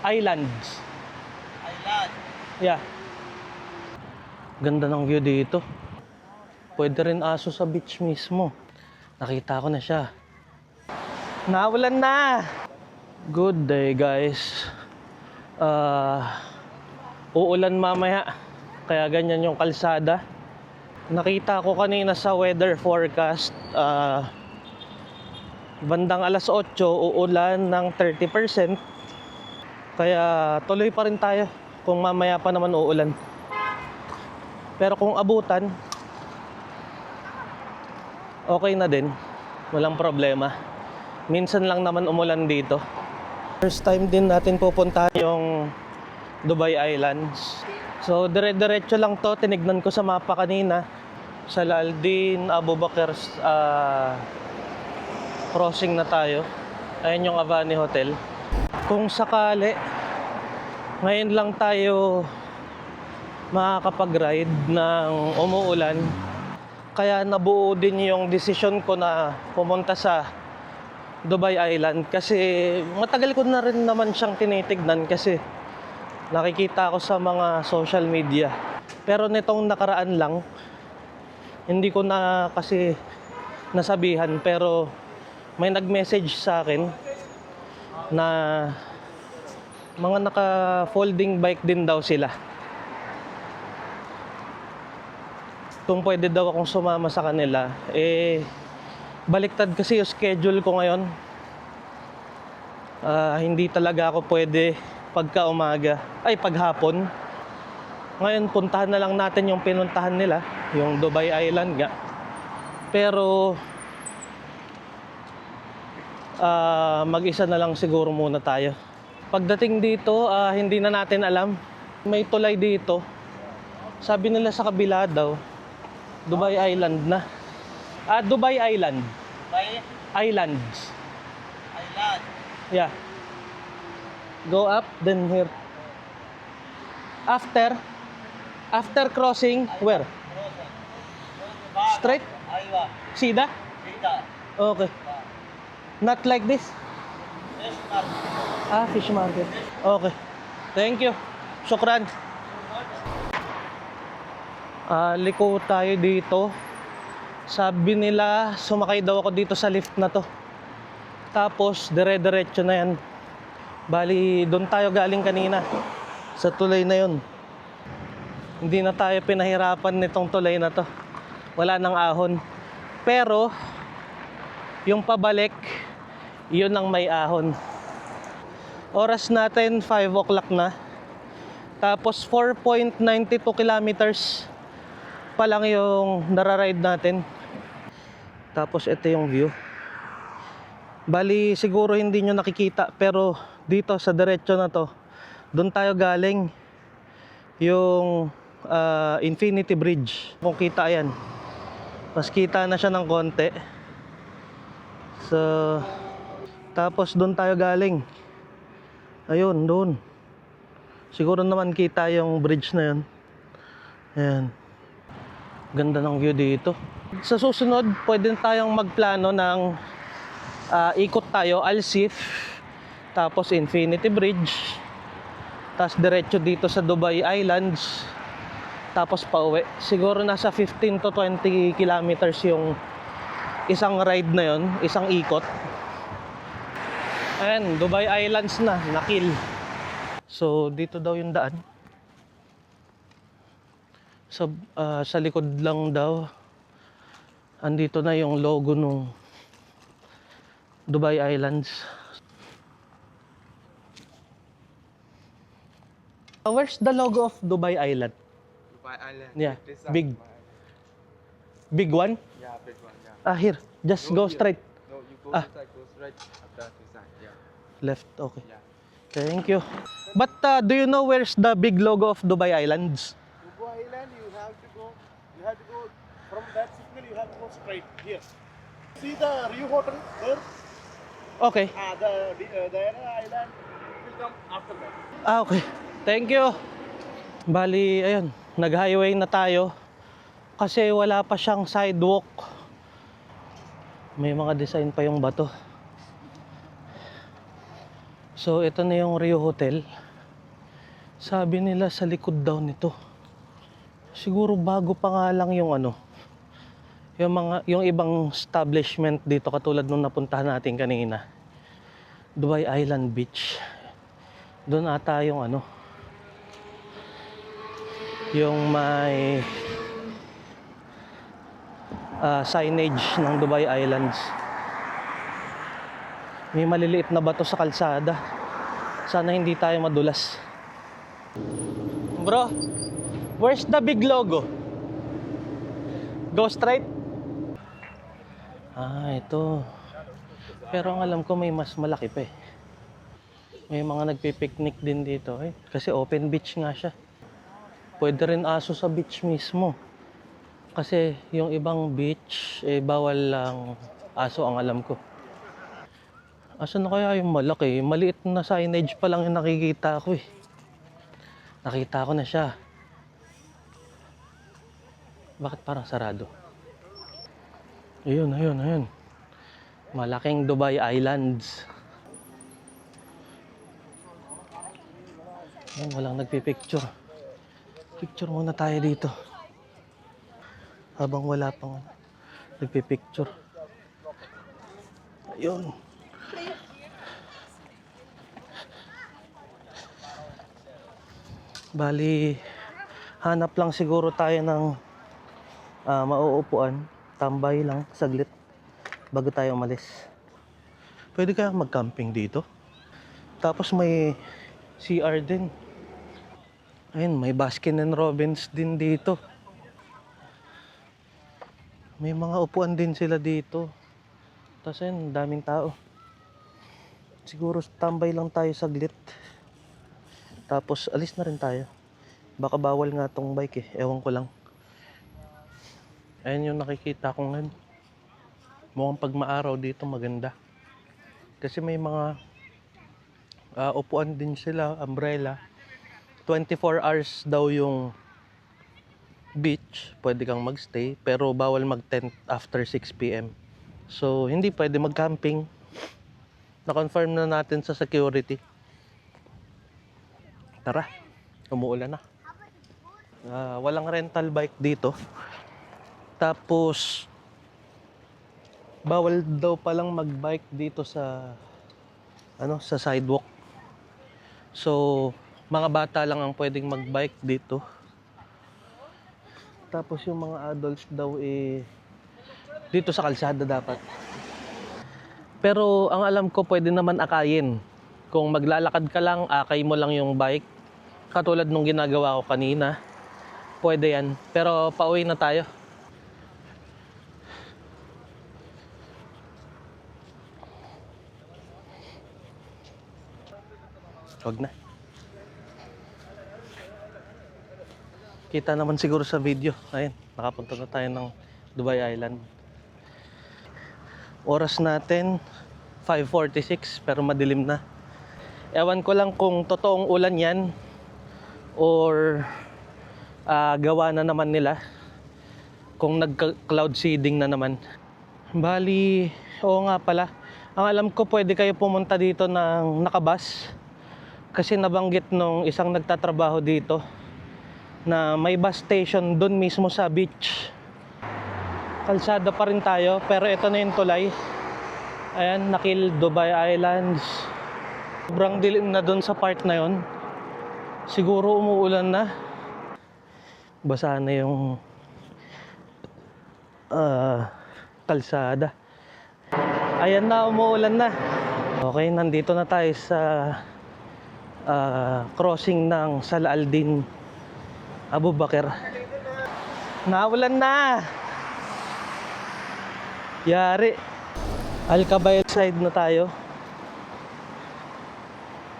Islands. Island. Yeah. Ganda ng view dito. Pwede rin aso sa beach mismo. Nakita ko na siya. Naulan na! Good day guys. Uulan mamaya. Kaya ganyan yung kalsada. Nakita ko kanina sa weather forecast, bandang alas 8, uulan ng 30%. Kaya tuloy pa rin tayo kung mamaya pa naman uulan. Pero kung abutan, okay na din. Walang problema. Minsan lang naman umulan dito. First time din natin pupuntahan yung Dubai Islands. So dire-diretso lang to. Tinignan ko sa mapa kanina. Sa Aldin Abu Bakr crossing na tayo. Ayun yung Avani Hotel. Kung sakali, ngayon lang tayo makakapag-ride ng umuulan. Kaya nabuo din yung decision ko na pumunta sa Dubai Island. Kasi matagal ko na rin naman siyang tinitignan kasi nakikita ko sa mga social media. Pero nitong nakaraan lang, hindi ko na kasi nasabihan, pero may nag-message sa akin na mga naka-folding bike din daw sila. Kung pwede daw akong sumama sa kanila, baliktad kasi yung schedule ko ngayon. Hindi talaga ako pwede pagka umaga, paghapon. Ngayon puntahan na lang natin yung pinuntahan nila, yung Dubai Island nga. Pero mag-isa na lang siguro muna tayo. Pagdating dito, hindi na natin alam. May tulay dito. Sabi nila sa kabila daw, Dubai Island na. Dubai Island. Dubai Islands. Island. Yeah. Go up, then here. After crossing, where? Straight? Aywa. Sida? Sida. Okay. Not like this? Yes, ma'am. Fish market. Okay. Thank you. Shukran. Liko tayo dito. Sabi nila, sumakay daw ako dito sa lift na to. Tapos, dire-diretso na yan. Bali, doon tayo galing kanina. Sa tulay na yun. Hindi na tayo pinahirapan nitong tulay na to. Wala nang ahon. Pero, yung pabalik, yun ang may ahon. Oras natin, 5 o'clock na. Tapos, 4.92 kilometers pa lang yung nararide natin. Tapos ito yung view. Bali siguro hindi nyo nakikita, pero dito sa diretso na to, doon tayo galing. Yung Infinity Bridge. Kung kita yan, mas kita na siya ng konti. So tapos doon tayo galing. Ayun, doon. Siguro naman kita yung bridge na yun. Ayan. Ganda ng view dito. Sa susunod, pwede tayong magplano ng ikot tayo, Al-Sif, tapos Infinity Bridge, tapos diretso dito sa Dubai Islands, tapos pauwi. Siguro nasa 15 to 20 kilometers yung isang ride na yon, isang ikot. Ayan, Dubai Islands na, nakil. So, dito daw yung daan. Sa likod lang daw. Andito na yung logo ng Dubai Islands. Where's the logo of Dubai Island? Dubai Island. Yeah, big. Big one? Yeah, big one. Yeah. Here. Just go straight. No, you go inside, go straight after this side. Yeah. Left, okay. Yeah. Thank you. But do you know where's the big logo of Dubai Islands? Dubai Island, you have to go from that signal. You have to go straight here. See the Rio Hotel there? Okay. The island will come after that. Okay. Thank you. Bali, ayun, nag-highway na tayo kasi wala pa siyang sidewalk. May mga design pa yung bato. So ito na yung Rio Hotel. Sabi nila sa likod daw nito. Siguro bago pa nga lang yung ano, yung ibang establishment dito katulad nung napuntahan natin kanina. Dubai Island Beach. Doon ata yung ano, yung may signage ng Dubai Islands. May maliliit na bato sa kalsada. Sana hindi tayo madulas. Bro, where's the big logo? Go straight? Ito. Pero ang alam ko may mas malaki pa eh. May mga nagpipiknik din dito eh. Kasi open beach nga siya. Pwede rin aso sa beach mismo. Kasi yung ibang beach, bawal lang aso ang alam ko. Asan na kaya yung malaki? Maliit na signage pa lang yung nakikita ko eh. Nakita ko na siya. Bakit parang sarado? Ayun. Malaking Dubai Islands. Ayun, walang nagpipicture. Picture muna tayo dito. Habang wala pang nagpipicture. Ayun. Bali, hanap lang siguro tayo ng mauupuan. Tambay lang, saglit. Bago tayo umalis. Pwede kaya mag-camping dito? Tapos may CR din. Ayun, may Baskin and Robbins din dito. May mga upuan din sila dito. Tapos ayun, daming tao. Siguro tambay lang tayo saglit. Tapos alis na rin tayo. Baka bawal nga tong bike eh. Ewan ko lang. Ayun yung nakikita ko ngayon. Mukhang pag maaraw dito maganda. Kasi may mga upuan din sila, umbrella. 24 hours daw yung beach. Pwede kang magstay. Pero bawal mag-tent after 6 p.m. So hindi pwede mag-camping. Na-confirm na natin sa security. Tara, umuulan na. Walang rental bike dito. Tapos bawal daw palang mag-bike dito sa sa sidewalk. So mga bata lang ang pwedeng mag-bike dito. Tapos yung mga adults daw dito sa kalsada dapat. Pero ang alam ko pwede naman akayin. Kung maglalakad ka lang, akay mo lang yung bike. Katulad nung ginagawa ko kanina. Pwede yan. Pero pauwi na tayo. Wag na. Kita naman siguro sa video. Ayun, nakapunta na tayo ng Dubai Island. Oras natin 5:46 pero madilim na. Ewan ko lang kung totoong ulan yan or gawa na naman nila. Kung nag-cloud seeding na naman. Bali, oo nga pala. Ang alam ko pwede kayo pumunta dito ng nakabus. Kasi nabanggit nung isang nagtatrabaho dito na may bus station doon mismo sa beach. Kalsada pa rin tayo pero ito na yung tulay. Ayan, Nakil Dubai Islands. Sobrang dilim na doon sa part na yon. Siguro umuulan na. Basa na yung kalsada. Ayan na, umuulan na. Okay, nandito na tayo sa crossing ng Sal Aldin Abu Bakr. Naulan na. Yari. Al-Kabail side na tayo.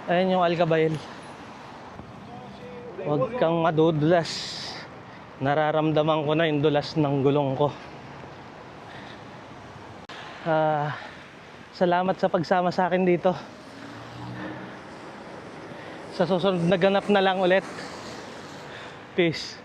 Ayan yung Al-Kabail. Huwag kang madudulas. Nararamdaman ko na yung dulas ng gulong ko. Salamat sa pagsama sa akin dito. Sa susunod na ganap na lang ulit. Peace.